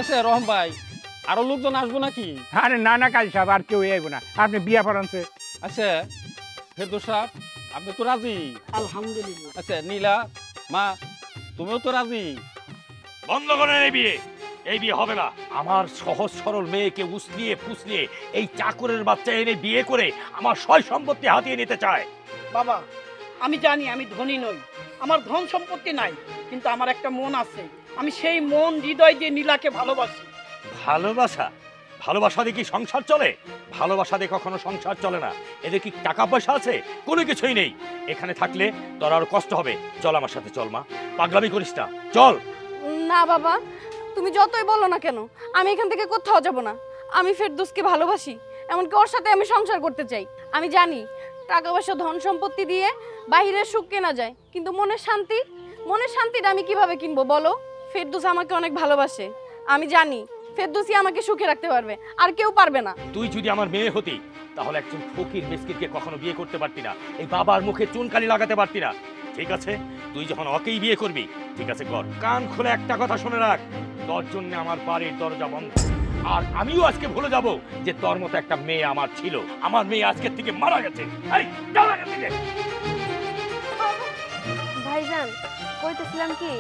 আচ্ছা রহম ভাই আরো লোকজন আসবো নাকি? আরে না না কাজী সাহেব আর কেউ আইব না, আপনি বিয়া পড়ানছে। আচ্ছা ফেরদৌস সাহেব আপনি তো রাজি? আলহামদুলিল্লাহ। আচ্ছা নীলা মা তুমিও তো রাজি? বন্ধ করেন এই বিয়ে হবে না। আমার সহজ সরল মেয়েকে উসলিয়ে ফুসলিয়ে এই চাকরের বাচ্চা এনে বিয়ে করে আমার সয় সম্পত্তি হাতিয়ে নিতে চায়। বাবা আমি জানি আমি ধনী নই, আমার ধন সম্পত্তি নাই, কিন্তু আমার একটা মন আছে। আমি সেই মন হৃদয় দিয়ে নীলাকে ভালোবাসি। ভালোবাসা দিয়ে কি সংসার চলে? ভালোবাসা দিয়ে কখনো সংসার চলে না। এদের কি টাকা পয়সা আছে? কোনো কিছুই নেই। এখানে থাকলে তোর আরো কষ্ট হবে। চল আমার সাথে চল মা, পাগলামি করিস না, চল। না বাবা, তুমি যতই বলো না কেন আমি এখান থেকে কোথাও যাব না। আমি ফেরদৌসকে ভালোবাসি, এমনকি ওর সাথে আমি সংসার করতে চাই। আমি জানি টাকা পয়সা ধন সম্পত্তি দিয়ে বাহিরের সুখ কেনা যায়, কিন্তু মনের শান্তিটা আমি কিভাবে কিনবো বলো? ফেরদৌস আমাকে অনেক ভালোবাসে, আমি জানি ফেরদৌসই আমাকে সুখে রাখতে পারবে, আর কেউ পারবে না। তুই যদি আমার মেয়ে হতি তাহলে একজন ফকির মিসকিনকে কখনো বিয়ে করতে পারতি না, এই বাবার মুখে চুনকালি লাগাতে পারতি না। ঠিক আছে, তুই যখন ওকেই বিয়ে করবি, ঠিক আছে কর। কান খুলে একটা কথা শুনে রাখ, তোর জন্য আমার বাড়ির দরজা বন্ধ। আর আমিও আজকে ভুলে যাব যে তোর মতো একটা মেয়ে আমার ছিল। আমার মেয়ে আজকের থেকে মারা গেছে। এই যাও এখান থেকে। ভাইজান কইতেছিলাম কি,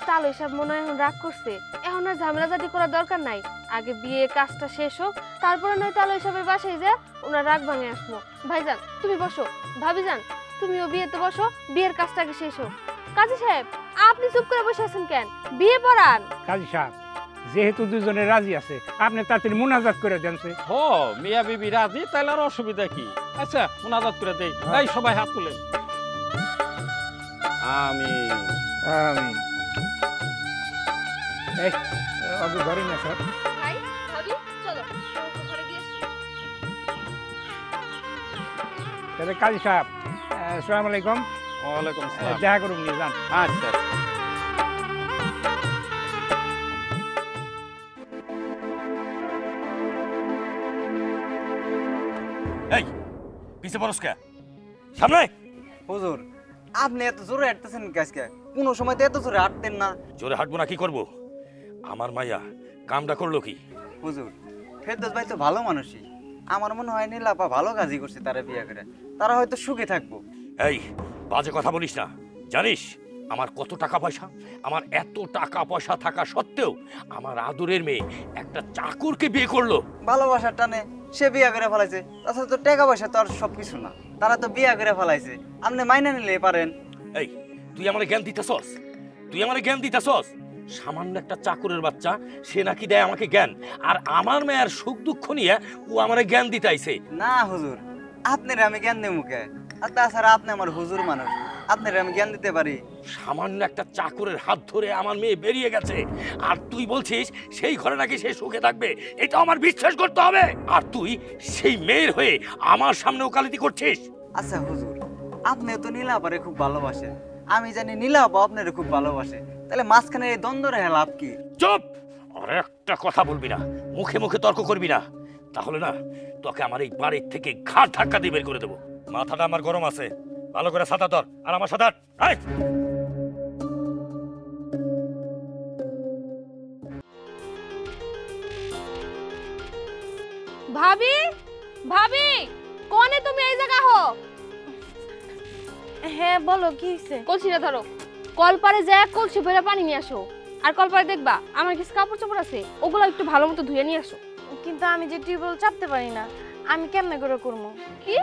তাহলে সব মনে হয় এখন রাগ করছে, এখন আর ঝামেলাঝাটি করার দরকার নাই। আগে বিয়ে কাজটা শেষ হোক, তারপরে নয় তাহলে সবের বাসায় যা ওনার রাগ ভাঙে আসবো। ভাইজান তুমি বসো, ভাবিজান তুমিও বিয়েতে বসো, বিয়ের কাজটা আগে শেষ হোক। কাজী সাহেব আপনি চুপ করে বসে আছেন কেন? বিয়ে পড়ান। কাজী সাহেব যেহেতু দুজনে রাজি আছে, আপনি তাড়াতাড়ি মুনাজাত করে দেনছে। ও মিয়া বিবি রাজি, তাহলে আর অসুবিধা কি? আচ্ছা মুনাজাত করে দেই। এই সবাই হাত তুলেন। আমিন আমিন। এই আগে ঘরে না স্যার। ভাই ভাবি চলো ঘরে গিয়ে। তাহলে কাজী সাহেব আসসালামু আলাইকুম। ওয়ালাইকুম আসসালাম। দেখা করুন নিয়ে যান। আচ্ছা এই পিছে পরস্কা সামনে। হুজুর আপনি এত জোরে হাঁটতেছেন আজকে, কোনো সময় তো এত জোরে হাঁটতেন না। জোরে হাঁটবো না কি করব? আমার মাইয়া কামটা করলো কি? হুজুর ফেরদৌস ভাই তো ভালো মানুষই, আমার মনে হয় নীলাপা ভালো কাজই করছে তারা বিয়ে করে, তারা হয়তো সুখে থাকবো। এই বাজে কথা বলিস না। জানিস আমার কত টাকা পয়সা? আমার এত টাকা পয়সা থাকা সত্ত্বেও আমার আদরের মেয়ে একটা চাকরকে বিয়ে করলো। ভালোবাসার টানে সে বিয়ে করে ফেলাইছে, তাছাড়া তো টাকা পয়সা তো আর সবকিছু না, তারা তো বিয়ে করে ফেলাইছে, আপনি মাইনা নিলে পারেন। এই তুই আমার জ্ঞান দিতেছস? সামান্য একটা চাকরের বাচ্চা, সে নাকি দেয় আমাকে জ্ঞান, আর আমার মেয়ের সুখ দুঃখ নিয়ে ও আমার জ্ঞান দিতেছে। না হুজুর আপনার আমি জ্ঞান দেবো মুখে, আর তাছাড়া আপনি আমার হুজুর মানুষ, আপনার আমি জ্ঞান দিতে পারি। সামান্য একটা চাকরের হাত ধরে আমার মেয়ে বেরিয়ে গেছে, আর তুই বলছিস সেই ঘরে নাকি সে সুখে থাকবে? এটা আমার বিশ্বাস করতে হবে। আর তুই সেই মেয়ের হয়ে আমার সামনে ওকালতি করছিস। আচ্ছা হুজুর আপনিও তো নীলাপারে খুব ভালোবাসেন, আমি জানি নীলাপা আপনারে খুব ভালোবাসে, তাহলে মাঝখানে এই দ্বন্দ্ব রেখে লাভ কি? চুপ! আর একটা কথা বলবি না, মুখে মুখে তর্ক করবি না, তাহলে না তোকে আমার এই বাড়ির থেকে ঘাট ধাক্কা দিয়ে বের করে দেবো। মাথাটা আমার গরম আছে, ভালো করে ছাতা ধর আর আমার সাথে আয়। ভাবি ভাবি কোনে তুমি এই জায়গা হো? হ্যাঁ বলো কি হয়েছে? কলসিটা ধরো, কলপারে যা কলসি ভরে পানি নিয়ে আসো, আর কলপারে দেখবা আমার কিছু কাপড় চোপড় আছে, ওগুলো একটু ভালো মতো ধুয়ে নিয়ে আসো। কিন্তু আমি যে টিউবওয়েল চাপতে পারি না, আমি কেমনে করে করবো? কি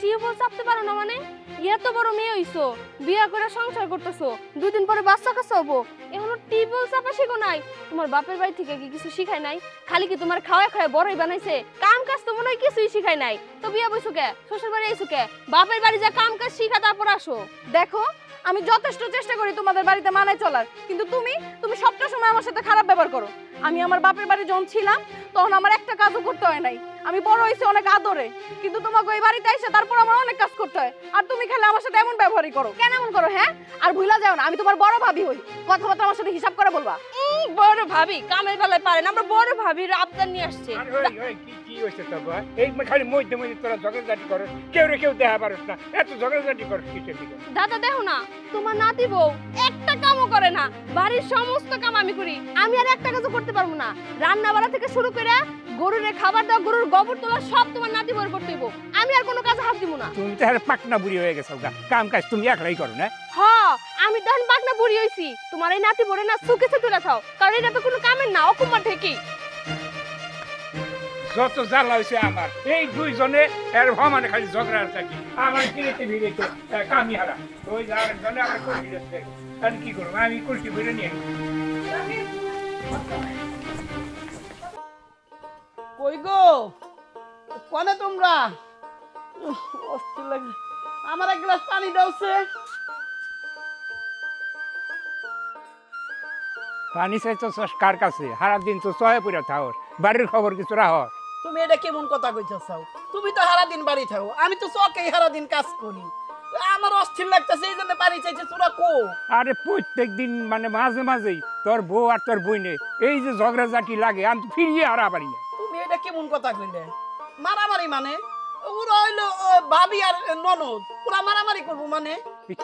টিউবওয়েল চাপতে পারো না মানে? এত বড় মেয়ে হইছো, বিয়া করে সংসার করতেছো, দুদিন পরে বাচ্চা কাচ্চা হবো, এখনো টিউবওয়েল চাপা শিখো নাই? তোমার বাপের বাড়ি থেকে কি কিছু শিখায় নাই? খালি কি তোমার খাওয়া খাওয়া বড়ই বানাইছে? কাম কাজ তো মনে হয় কিছুই শিখায় নাই। তো বিয়া বইছো কে? শ্বশুর বাড়ি আইছো কে? বাপের বাড়ি যা কাম কাজ শিখা তারপর আসো। দেখো আমি যথেষ্ট চেষ্টা করি তোমাদের বাড়িতে মানায় চলার, কিন্তু তুমি সবটা সময় আমার সাথে খারাপ ব্যবহার করো। আমি আমার বাপের বাড়ি যখন ছিলাম তখন আমার একটা কাজও করতে হয় নাই, আমি বড় হইছি অনেক আদরে, কিন্তু তোমাকে ওই বাড়িতে এসে তারপর আমার অনেক কাজ করতে হয়, আর তুমি খালি আমার সাথে এমন ব্যবহারই করো। কেন এমন করো হ্যাঁ? আর ভুলা যাও না আমি তোমার বড় ভাবি হই, কথাবার্তা আমার সাথে হিসাব করে বলবা। বড় ভাবি কামের বেলায় পারেন, আমরা বড় ভাবির আবদার নিয়ে আসছে। আরে ওই কি হইছে তোর ভাই? এই খালি মধ্যে মধ্যে তোরা ঝগড়াঝাটি করো, কেউ দেখা পারস না, এত ঝগড়াঝাটি করস কিসের দিকে? দাদা দেখো না, তোমার নাতি বউ একটা কামও করে না, বাড়ির সমস্ত কাম আমি করি। আমি আর একটা কাজও করতে পারবো না, রান্না বাড়া থেকে শুরু করে গরুর খাবার দেওয়া, গরুর গোবর তোলা সব তোমার নাতি বউর করতে হইব। আমি আর কোনো কাজ হাত দিব না। তুমি তো আর পাকনা বুড়ি হয়ে গেছো গা, কাম কাজ তুমি একলাই করো না? হ্যাঁ আমি তখন পাকনা বুড়ি হইছি, তোমার এই নাতি বড়ে না সুখেছে তুলে খাও, কারণ এটা তো কোনো কামের না, অকুমার ঠিকই। যত জ্বালা হয়েছে আমার এই দুইজনে এর ভমানে খালি ঝগড়া থাকি, আমার কিনেতে ভিড়েছে কামি হারা ওই জনে আমার করে ভিড়েছে। আর কি করবো, আমি কুলটি ভিড়ে নিয়ে কই গো, কোনে তোমরা? অস্থির লাগে, আমার এক গ্লাস পানি দাওছে। পানি চাইতো কার কাছে? হারা দিন তো চয়ে পুরা থাকস, বাড়ির খবর কিছু রাহস? তুমি এটা কেমন কথা কইতেছাও? তুমি তো সারা দিন বাড়ি থাকো, আমি তো চকেই সারা দিন কাজ করি। আমার অস্থির লাগতেছে, এই জন্য পানি চাইছে। তোরা কো? আরে প্রত্যেক দিন মানে মাঝে মাঝেই তোর বউ আর তোর বইনে এই যে ঝগড়াঝাটি লাগে, আমি তো ফিরিয়ে হারা পারি না। তুমি এটা কেমন কথা কইলে? মারামারি মানে? ওরা হইলো ভাবি আর ননদ, ওরা মারামারি করবো মানে?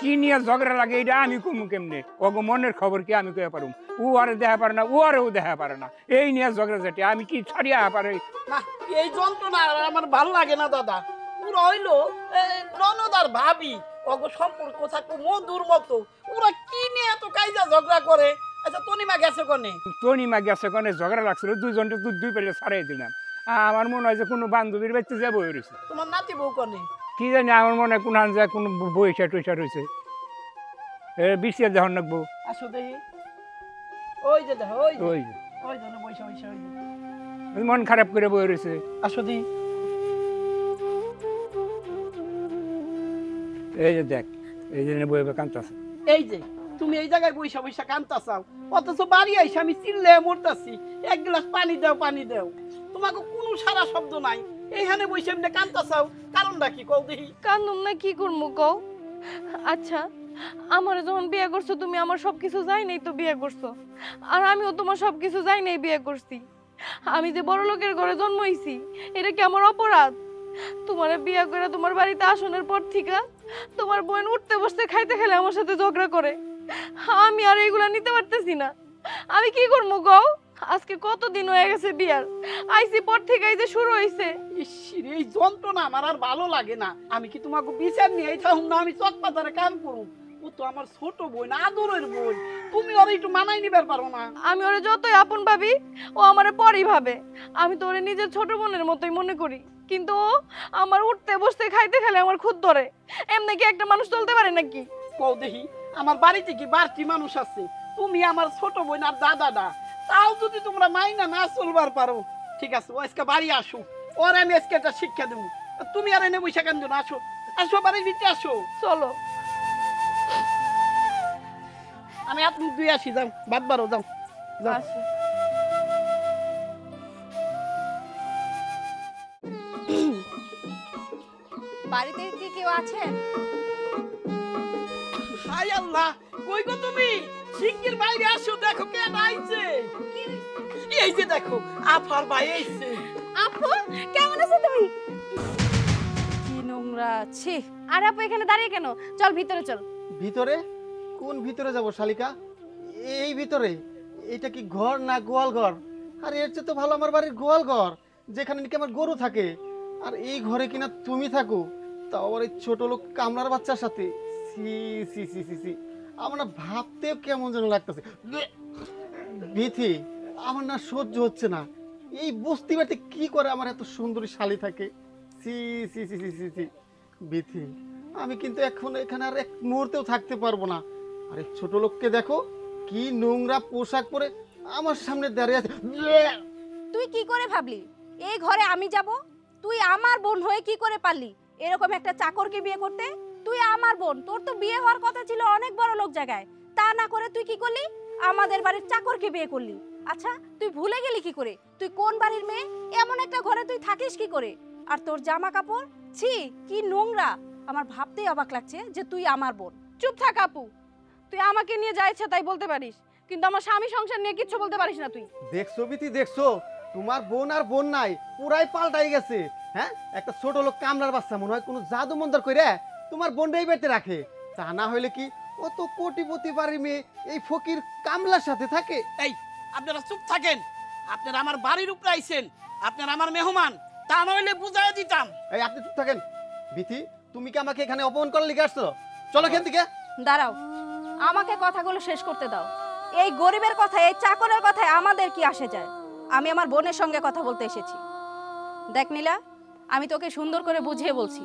কি নিয়ে ঝগড়া লাগে এটা আমি কমু কেমনে? ওগো মনের খবর কি আমি কয়ে পারুম? ও আরে দেখা পারে না, ও আরেও দেখা পারে না, এই নিয়ে ঝগড়াঝাটি আমি কি ছাড়িয়া পারে? না, এই যন্ত্রণা আমার ভালো লাগে না দাদা। ওরা হইলো ননদ আর ভাবি, ওগো সম্পর্ক থাকবো মধুর মতো, ওরা কি নিয়ে এত কাইজা ঝগড়া করে? আচ্ছা তনিমা গেছে কোনে? তনিমা গেছে কোনে? ঝগড়া লাগছিল, দুইজনটা দুই পেলে ছাড়াই দিলাম। আমার মনে হয় যে কোনো বান্ধবীর বাড়িতে যাবো রয়েছে। তোমার নাতি বউ কোনে? কি জানি, আমার মনে হয় কোন যায় কোনো বৈশা টৈশা রয়েছে, বিশ্বের যখন রাখবো। আসো দেখি, ওই যে দেখো, ওই ওই ওই জন্য বৈশা বৈশা, ওই যে মন খারাপ করে বই রয়েছে। আসো দেখি। এই যে দেখ, এই জন্য বই কান্তাছে। এই যে তুমি এই জায়গায় বৈশা বৈশা কান্তাছাও, অথচ বাড়ি আইসা আমি চিল্লে মরতাছি, এক গ্লাস পানি দাও পানি দাও, তোমাকে কোনো সারা শব্দ নাই। এইখানে বৈশা এমনি কান্তাছাও, কারণটা কি কও দেখি? কান্দুম না কি করবো কও? আচ্ছা আমার যখন বিয়ে করছো তুমি আমার সবকিছু যাই নাই তো বিয়ে করছো, আর আমিও তোমার সবকিছু যাই নাই বিয়ে করছি। আমি যে বড় লোকের ঘরে জন্ম হইছি এটা কি আমার অপরাধ? তোমার বিয়ে করে তোমার বাড়িতে আসনের পর থেকে তোমার বোন উঠতে বসতে খাইতে খেলে আমার সাথে ঝগড়া করে, আমি আর এইগুলা নিতে পারতেছি না। আমি কি করবো কও? আজকে কতদিন হয়ে গেছে বিয়ার, আইসি পর থেকে এই যে শুরু হইছে। ইসির এই যন্ত্রণা আমার আর ভালো লাগে না। আমি কি তোমাকে বিচার নিয়ে থাকুম না? আমি চক বাজারে কাম করুম, ও তো আমার ছোট বোন, আদরের বোন, তুমি ওর একটু মানাই নিবার পারো না? আমি ওরে যতই আপন ভাবি ও আমারে পরই ভাবে, আমি তো ওরে নিজের ছোট বোনের মতোই মনে করি, কিন্তু ও আমার উঠতে বসতে খাইতে খেলে আমার খুদ ধরে। এমনি কি একটা মানুষ চলতে পারে নাকি? কও দেখি, আমার বাড়িতে কি বাড়তি মানুষ আছে? তুমি আমার ছোট বোন আর দাদাটা, তাও যদি তোমরা মাইনা না চলবার পারো, ঠিক আছে ও আজকে বাড়ি আসো, ওর আমি আজকে একটা শিক্ষা দেবো। তুমি আর এনে বৈশা কেন না? আসো আসো, বাড়ির ভিতরে আসো। চলো আমি হাত মুখ ধুয়ে আসি, যাও ভাত বারো, যাও যাও। আসো। বাড়িতে কি কেউ আছেন? হাই আল্লাহ, কই গো তুমি? শিগগির বাইরে আসো, দেখো কে আইছে। এই যে দেখো আফার ভাই আইছে। আপু কেমন আছো তুমি? কি নোংরা, ছি। আর আপু এখানে দাঁড়িয়ে কেন? চল ভিতরে চল। ভিতরে? কোন ভিতরে যাব শালিকা? এই ভিতরে? এটা কি ঘর না গোয়াল ঘর? আর এর চেয়ে তো ভালো আমার বাড়ির গোয়াল ঘর, যেখানে নাকি আমার গরু থাকে। আর এই ঘরে কিনা তুমি থাকো, তাও আবার এই ছোট লোক কামলার বাচ্চার সাথে। সি সি সি সি সি, আমার না ভাবতেও কেমন যেন লাগতেছে। বিথি, আমার না সহ্য হচ্ছে না। এই বস্তি বাড়িতে কি করে আমার এত সুন্দরী শালি থাকে? সি সি সি সি সি সি। বিথি, আমি কিন্তু এখন এখানে আর এক মুহূর্তেও থাকতে পারবো না। আর এই ছোট লোককে দেখো, কি নোংরা পোশাক পরে আমার সামনে দাঁড়িয়ে আছে। তুই কি করে ভাবলি এই ঘরে আমি যাব? তুই আমার বোন হয়ে কি করে পারলি এরকম একটা চাকরকে বিয়ে করতে? তুই আমার বোন, তোর তো বিয়ে হওয়ার কথা ছিল অনেক বড় লোক জায়গায়, তা না করে তুই কি করলি? আমাদের বাড়ির চাকরকে বিয়ে করলি। আচ্ছা তুই ভুলে গেলি কি করে? তুই কোন বাড়ির মেয়ে? এমন একটা ঘরে তুই থাকিস কি করে? আর তোর জামা কাপড়, ছি কি নোংরা। আমার ভাবতেই অবাক লাগছে যে তুই আমার বোন। চুপ থাক আপু, তুই আমাকে নিয়ে যা ইচ্ছা তাই বলতে পারিস, কিন্তু আমার স্বামী সংসার নিয়ে কিচ্ছু বলতে পারিস না তুই। দেখছো বিতি, দেখছো তোমার বোন আর বোন নাই, পুরাই পাল্টাই গেছে। হ্যাঁ, একটা ছোট লোক কামলার বাচ্চা মনে হয় কোনো জাদু মন্তর করে তোমার বোনটাই বেঁচে রাখে। তা না হইলে কি কত কোটিপতি বাড়ির মেয়ে এই ফকির কামলার সাথে থাকে? এই আপনারা চুপ থাকেন। আপনারা আমার বাড়ির উপরে আইছেন, আপনারা আমার মেহমান, তা নইলে বুঝাই দিতাম। এই আপনি চুপ থাকেন। বিতি, তুমি কি আমাকে এখানে অপমান করার লিগে আসছো? চলো এখান থেকে। দাঁড়াও, আমাকে কথাগুলো শেষ করতে দাও। এই গরিবের কথায়, এই চাকরের কথায় আমাদের কি আসে যায়? আমি আমার বোনের সঙ্গে কথা বলতে এসেছি। দেখ নীলা, আমি তোকে সুন্দর করে বুঝিয়ে বলছি।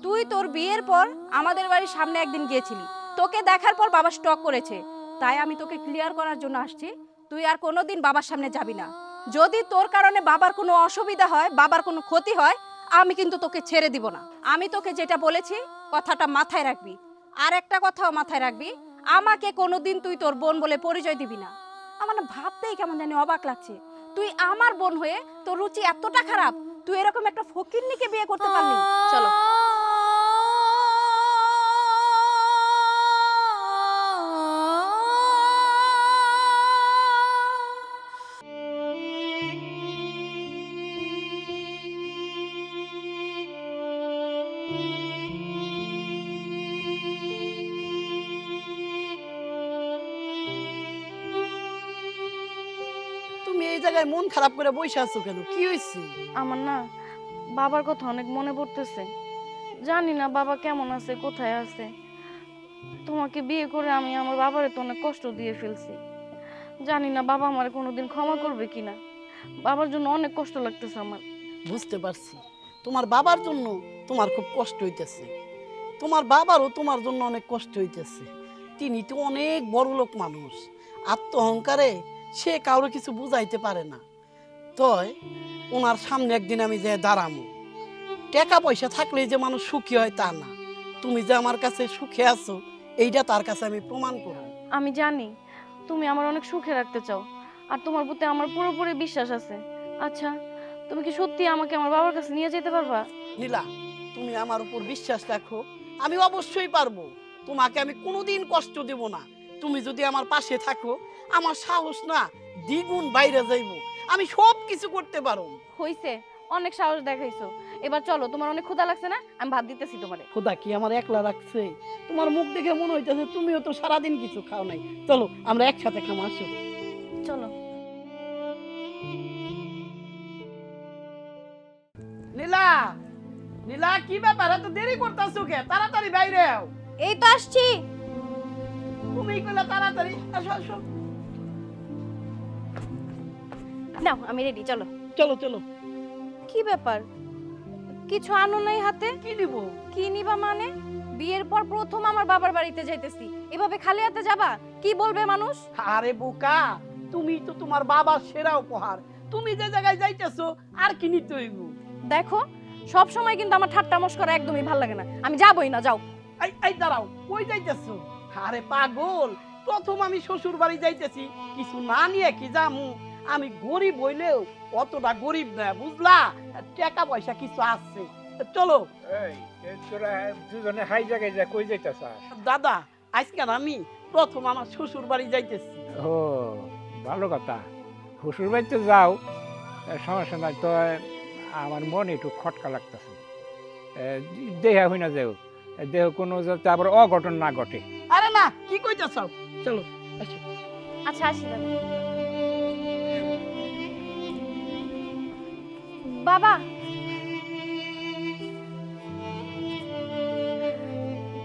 তুই তোর বিয়ের পর আমাদের বাড়ির সামনে একদিন গিয়েছিলি, তোকে দেখার পর বাবা স্টক করেছে, তাই আমি তোকে ক্লিয়ার করার জন্য আসছি। তুই আর কোনোদিন বাবার সামনে যাবি না। যদি তোর কারণে বাবার কোনো অসুবিধা হয়, বাবার কোনো ক্ষতি হয়, আমি কিন্তু তোকে ছেড়ে দিব না। আমি তোকে যেটা বলেছি কথাটা মাথায় রাখবি। আর একটা কথাও মাথায় রাখবি, আমাকে কোনোদিন তুই তোর বোন বলে পরিচয় দিবি না। আমার না ভাবতেই কেমন জানি অবাক লাগছে। তুই আমার বোন হয়ে তোর রুচি এতটা খারাপ, তুই এরকম একটা ফকিন্নিকে বিয়ে করতে পারলি? চলো। তুমি এই জায়গায় মন খারাপ করে বসে আছো কেন? কি হয়েছে? আমার না বাবার কথা অনেক মনে পড়তেছে। জানি না বাবা কেমন আছে, কোথায় আছে। তোমাকে বিয়ে করে আমি আমার বাবারে তো অনেক কষ্ট দিয়ে ফেলছি। জানি না বাবা আমার কোনোদিন ক্ষমা করবে কিনা। বাবার জন্য অনেক কষ্ট লাগতেছে আমার। বুঝতে পারছি, তোমার বাবার জন্য তোমার খুব কষ্ট হইতেছে। তোমার বাবারও তোমার জন্য অনেক কষ্ট হইতেছে। তিনি তো অনেক বড় লোক মানুষ, আত্ম অহংকারে সে কারো কিছু বুঝাইতে পারে না। তয় ওনার সামনে একদিন আমি যে দাঁড়ামো। টাকা পয়সা থাকলেই যে মানুষ সুখী হয় তা না। তুমি যে আমার কাছে সুখে আছো এইটা তার কাছে আমি প্রমাণ করব। আমি জানি তুমি আমার অনেক সুখে রাখতে চাও, আর তোমার প্রতি আমার পুরোপুরি বিশ্বাস আছে। আচ্ছা, তুমি কি সত্যি আমাকে আমার বাবার কাছে নিয়ে যেতে পারবা? নীলা, তুমি আমার উপর বিশ্বাস রাখো, আমি অবশ্যই পারবো। তোমাকে আমি কোনোদিন কষ্ট দেব না। তুমি যদি আমার পাশে থাকো, আমার সাহস না দ্বিগুণ বাইরে যাইব। আমি সব কিছু করতে পারো। হইছে, অনেক সাহস দেখাইছো। এবার চলো, তোমার অনেক ক্ষুধা লাগছে না? আমি ভাত দিতেছি তোমারে। খোদা কি আমার একলা রাখছে? তোমার মুখ দেখে মনে হইতেছে তুমিও তো সারাদিন কিছু খাও নাই। চলো আমরা একসাথে খামো, আসো। চলো। নীলা, নীলা কি ব্যাপার? এত দেরি করতেছো কে? তাড়াতাড়ি বাইরে আও। এই তো আসছি। তুমি কইলা তাড়াতাড়ি, আসো আসো। নাও আমি রেডি, চলো। চলো চলো। কি ব্যাপার, কিছু আনো নাই হাতে? কি নিব? কি নিবা মানে? বিয়ের পর প্রথম আমার বাবার বাড়িতে যাইতেছি, এভাবে খালি হাতে যাবা? কি বলবে মানুষ? আরে বোকা, তুমি তো তোমার বাবার সেরা উপহার। তুমি যে জায়গায় যাইতেছো আর কি নিতে হইব? দেখো, সব সময় কিন্তু আমার ঠাট্টা মশকরা একদমই ভালো লাগে না। আমি যাবই না, যাও। এই এই দাঁড়াও, কই যাইতেছো? আরে পাগল, প্রথম আমি শ্বশুর বাড়ি যাইতেছি, কিছু না নিয়ে কি যামু? আমি গরিব হইলেও অতটা গরিব না, বুঝলা? টাকা পয়সা কিছু আছে। চলো। এই তোরা দুজনে হাই জায়গায় যা কই যাইতাছ? দাদা, আজকে আমি প্রথম আমার শ্বশুর বাড়ি যাইতেছি। ও ভালো কথা, শ্বশুর বাড়িতে যাও, সমস্যা নাই। তো আমার মনে একটু খটকা লাগতেছে। দেহা হই না যাও, দেহ কোনো যাতে আবার অঘটন না ঘটে। আরে না, কি কইতেছ? চলো আসো। আচ্ছা, আসি দাদা। বাবা,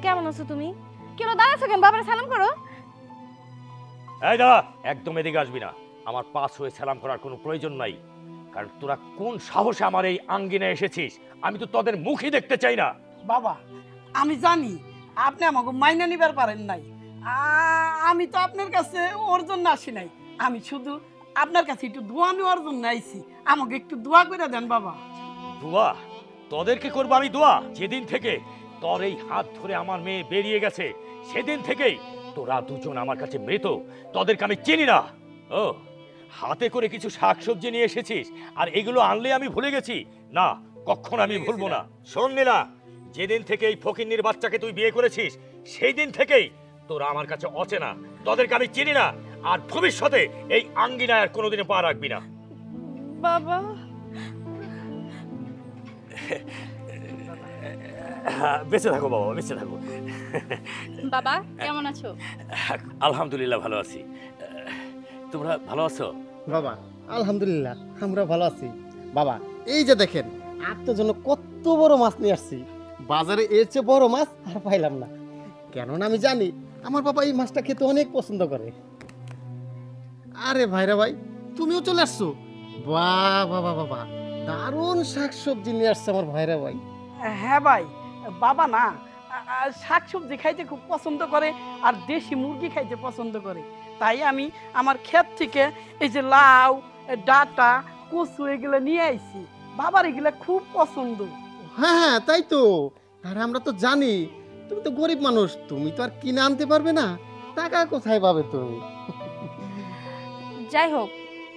কেমন আছো তুমি? কেন দাঁড়াচ্ছো কেন? বাবারে সালাম করো। এই দাদা, একদম এদিকে আসবি না। আমার পাশ হয়ে সালাম করার কোনো প্রয়োজন নাই, কারণ তোরা কোন সাহসে আমার এই আঙ্গিনায় এসেছিস আমি তো তোদের মুখই দেখতে চাই না। বাবা, আমি জানি আপনি আমাকে মাইনা নিবার পারেন নাই। আমি তো আপনার কাছে ওর জন্য আসি নাই, আমি শুধু আপনার কাছে একটু দোয়া নেওয়ার জন্য আইছি। আমাকে একটু দোয়া করে দেন বাবা। দোয়া? তোদেরকে করবো আমি দোয়া? যেদিন থেকে তোর এই হাত ধরে আমার মেয়ে বেরিয়ে গেছে সেদিন থেকেই তোরা দুজন আমার কাছে মৃত, তোদেরকে আমি চিনি না। ও, হাতে করে কিছু শাকসবজি নিয়ে এসেছিস আর এগুলো আনলে আমি ভুলে গেছি? না, কখনো আমি ভুলবো না। শোন নীলা, যেদিন থেকে এই ফকিন্নির বাচ্চাকে তুই বিয়ে করেছিস সেই দিন থেকেই তোরা আমার কাছে অচেনা, তোদেরকে আমি চিনি না, আর ভবিষ্যতে এই আঙ্গিনায় আর কোনোদিনও পা রাখবি না। বাবা, বেঁচে থাকো বাবা, বেঁচে থাকো। বাবা কেমন আছো? আলহামদুলিল্লাহ ভালো আছি। তোমরা ভালো আছো? বাবা আলহামদুলিল্লাহ আমরা ভালো আছি। বাবা এই যে দেখেন আপনার জন্য কত বড় মাছ নিয়ে আসছি, বাজারে এর চেয়ে বড় মাছ আর পাইলাম না। কেননা আমি জানি আমার বাবা এই মাছটা খেতে অনেক পছন্দ করে। আরে ভাইরা ভাই, তুমিও চলে আসছো? বাহ বাবা বাবা, দারুণ শাকসবজি নিয়ে আসছে আমার ভাইরা ভাই। হ্যাঁ ভাই, বাবা না শাকসবজি খাইতে খুব পছন্দ করে আর দেশি মুরগি খাইতে পছন্দ করে। তাই আমি আমার ক্ষেত থেকে এই যে লাউ, ডাঁটা, কচু এগুলো নিয়ে আইছি। বাবার এগুলো খুব পছন্দ। হ্যাঁ হ্যাঁ তাই তো, আরে আমরা তো জানি তুমি তো গরিব মানুষ, তুমি তো আর কিনে আনতে পারবে না, টাকা কোথায় পাবে তুমি? যাই হোক,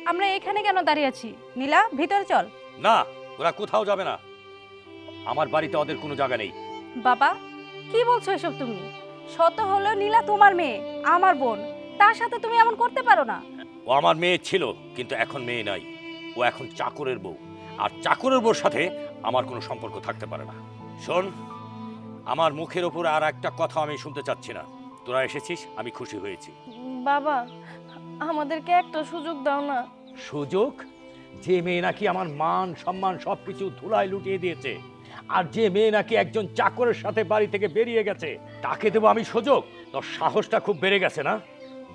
আমরা এখানে কেন দাঁড়িয়ে আছি? নীলা, ভিতরে চল। না, ওরা কোথাও যাবে না, আমার বাড়িতে ওদের কোনো জায়গা নেই। বাবা কি বলছো এসব তুমি? শত হলো নীলা তোমার মেয়ে, আমার বোন, তার সাথে তুমি এমন করতে পারো না। ও আমার মেয়ে ছিল, কিন্তু এখন মেয়ে নাই, ও এখন চাকরের বউ, আর চাকরের বউর সাথে আমার কোনো সম্পর্ক থাকতে পারে না। শোন, আমার মুখের ওপর আর একটা কথা আমি শুনতে চাচ্ছি না। তোরা এসেছিস, আমি খুশি হয়েছি। বাবা আমাদেরকে একটা সুযোগ দাও না। সুযোগ? যে মেয়ে নাকি আমার মান সম্মান সবকিছু ধুলায় লুটিয়ে দিয়েছে, আর যে মেয়ে নাকি একজন চাকরের সাথে বাড়ি থেকে বেরিয়ে গেছে, তাকে দেবো আমি সুযোগ? তোর সাহসটা খুব বেড়ে গেছে না?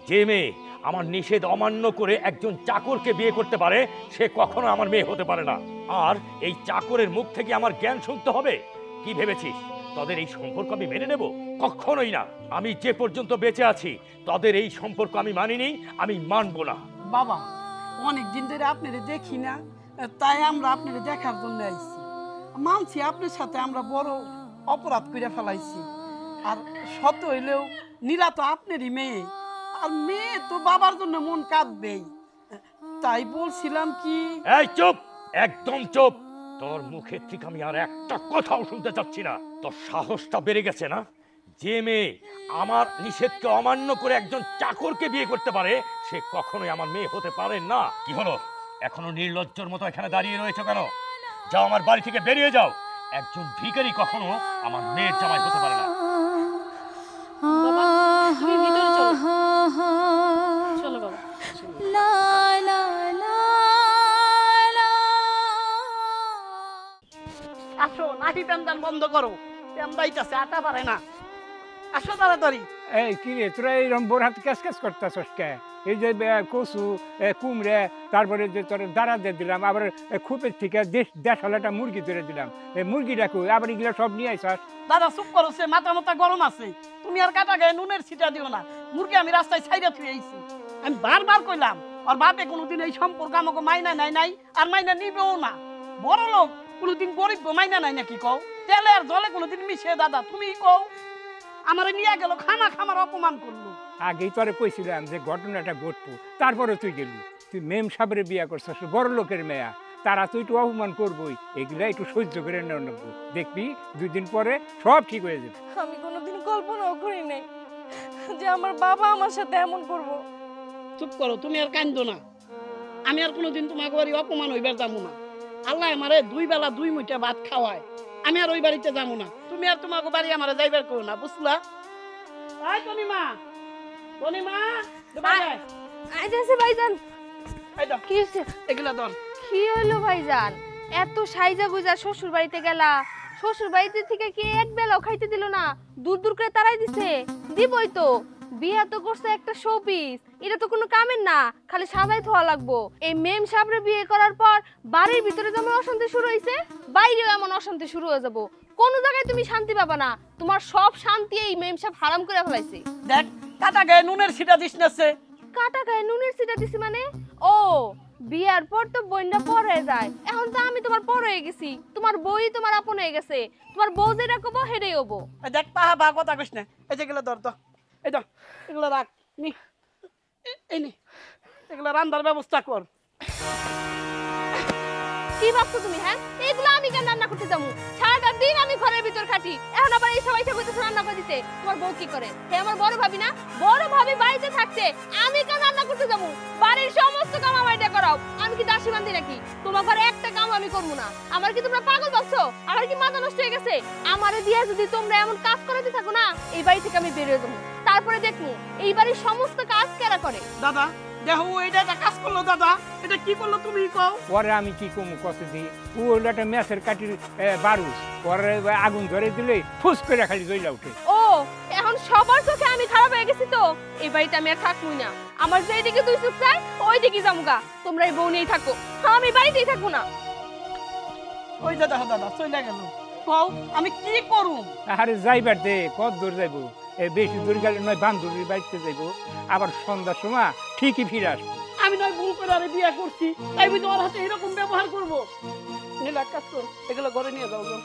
যে মেয়ে আমার নিষেধ অমান্য করে একজন চাকরকে বিয়ে করতে পারে, সে কখনো আমার মেয়ে হতে পারে না। আর এই চাকরের মুখ থেকে আমার জ্ঞান শুনতে হবে? কি ভেবেছিস তাদের এই সম্পর্ক আমি মেনে নেব? কখনোই না। আমি যে পর্যন্ত বেঁচে আছি তাদের এই সম্পর্ক আমি মানিনি, আমি মানবো না। বাবা অনেক দিন ধরে আপনারে দেখি না, তাই আমরা আপনারে দেখার জন্য আইছি। মানছি আপনার সাথে আমরা বড় অপরাধ করে ফেলাইছি, আর শত হইলেও নীলা তো আপনারই মেয়ে, আর মেয়ে তো বাবার জন্য মন কাঁদবেই। তাই বলছিলাম কি। এই চুপ, একদম চুপ। তোর মুখের থেকে আমি আর একটা কথাও শুনতে চাচ্ছি না। তোর সাহসটা বেড়ে গেছে না? যে মেয়ে আমার নিষেধকে অমান্য করে একজন চাকরকে বিয়ে করতে পারে, সে কখনোই আমার মেয়ে হতে পারে না। কি হলো, এখনো নির্লজ্জর মতো এখানে দাঁড়িয়ে রয়েছে কেন? যাও, আমার বাড়ি থেকে বেরিয়ে যাও। একজন ভিখারি কখনো আমার মেয়ের জামাই হতে পারে না। বাবা তুমি ভিতরে চলো। চলো বাবা। আসো, নাহি প্যান্দান বন্ধ করো, প্যান্দাইতেছে, আটা পারে না। আসো তাড়াতাড়ি। এই কি রে, তোরা এইরকম বোর হাতে ক্যাশ ক্যাশ করতেছস কে? এই যে কচু, কুমড়ে, তারপরে যে তোর দাঁড়া দিয়ে দিলাম, আবার খুপের থেকে দেশালাটা মুরগি ধরে দিলাম। এই মুরগিটা কই, আবার এগুলা সব নিয়ে আইসস? দাদা চুপ করো, সে মাথা মাথা গরম আছে। তুমি আর কাটা গায়ে নুনের ছিটা দিও না। মুরগি আমি রাস্তায় ছাইরা থুয়ে আইছি। আমি বারবার কইলাম, আর বাপে কোনোদিন এই সম্পর্ক আমাকে মাইনা নাই, আর মাইনা নিবেও না। বড় লোক কোনোদিন গরিব মাইনা নাই নাকি কও? তেলে আর জলে কোনোদিন মিশে? দাদা তুমি কও। আমারে নিয়ে গেল, খামার অপমান করলো। আগেই তোরে কইছিলাম যে ঘটনাটা ঘটবো, তারপরে তুই গেলি। তুই মেম সাহেবের বিয়া করছিস, বড় লোকের মেয়া, তারা তো একটু অপমান করবোই, এগুলা একটু সহ্য করে নেব। দেখবি 2 দিন পরে সব ঠিক হয়ে যাবে। আমি কোনোদিন কল্পনাও করি নাই যে আমার বাবা আমার সাথে এমন করব। চুপ করো, তুমি আর কান্দো না। আমি আর কোনোদিন তোমাকে বাড়ি অপমান হইবার যাবো না। আল্লাহ আমারে 2 বেলা 2 মুঠা ভাত খাওয়ায়, আমি আর ওই বাড়িতে যাবো না। তুমি আর তোমাকে বাড়ি আমারে যাইবার করো না, বুঝলা? আয় তনিমা, তনিমা আইতাছে ভাইজান। এই দাও, কি হইছে? এগুলা ধর। কি হইলো ভাইজান? এত সাইজা গুজা শ্বশুর বাড়িতে গেলা, শ্বশুর বাড়িতে থেকে কি এক বেলাও খাইতে দিল না? দূর দূর করে তারাই দিছে। দিবই তো, বিয়া তো করছে একটা শোপিস, এটা তো কোনো কামের না, খালি সাজাই থোয়া লাগবো। এই মেম সাহেবরে বিয়ে করার পর বাড়ির ভিতরে যেমন অশান্তি শুরু হয়েছে, বাইরেও এমন অশান্তি শুরু হয়ে যাবো। কোনো জায়গায় তুমি শান্তি পাবা না, তোমার সব শান্তি এই মেম সাহেব হারাম করে ফেলাইছে। দেখ, কাটা গায়ে নুনের ছিটা দিস না। কাটা গায়ে নুনের ছিটা দিছি মানে? ও, বিয়ার পর তো বইনটা পর হয়ে যায়, এখন তো আমি তোমার পর হয়ে গেছি, তোমার বই তোমার আপন হয়ে গেছে, তোমার বউ যেটা কব হেডেই হবো। দেখ পাহা বা কথা কইস না। এই যে এগুলো ধর তো, এই ধর, এগুলো রাখ, নি এই নি, এগুলো রান্নার ব্যবস্থা কর। কি ভাবছো তুমি? হ্যাঁ, এগুলো আমি কেন রান্না করতে যাবো? সারাটা দিন আমি ঘরের ভিতর খাটি, এখন আবার এই সবাই বলতেছে রান্না করে দিতে। তোমার বউ কি করে? হে আমার বড় ভাবি না? বড় ভাবি বাড়িতে থাকছে, আমি কেন রান্না করতে যাবো? বাড়ির সমস্ত কাম আমার এটা করাও। আমি কি দাসী বান্ধি নাকি? তোমার ঘরে একটা কাম আমি করবো না? আমার কি তোমরা পাগল ভাবছো? আমার কি মাথা নষ্ট হয়ে গেছে? আমারে দিয়ে যদি তোমরা এমন কাজ করাতে থাকো না, এই বাড়ি থেকে আমি বেরিয়ে যাবো। তারপরে দেখবো এই বাড়ির সমস্ত কাজ কেরা করে। দাদা দেখো, এটা একটা কাজ করলো। দাদা এটা কি করলো তুমি কও? পরে আমি কি কমু কত দিই, ও হলো একটা ম্যাচের কাটির বারুস, পরে আগুন ধরে দিলে ফুস করে খালি জ্বলা উঠে। ও, এখন সবার চোখে আমি খারাপ হয়ে গেছি তো এই বাড়িতে আমি আর থাকবই না। আমার যেই দিকে দুই চোখ চাই ওই দিকে যামুগা। তোমরা এই বউ নিয়েই থাকো, আমি বাড়িতেই থাকবো না। ওই যে দেখো দাদা চলে গেল। কও আমি কি করু? আরে যাইবার দে, কত দূর যাইব? বেশি দূর গেলে নয় বান্ধবীর বাড়িতে যাইব, আবার সন্ধ্যার সময় ঠিকই ফিরে আসবো। আমি নয় ভুল করে আরে বিয়ে করছি, তাই আমি তোমার হাতে এরকম ব্যবহার করবো? নীলা কাজ কর, এগুলো ঘরে নিয়ে যাও। যাও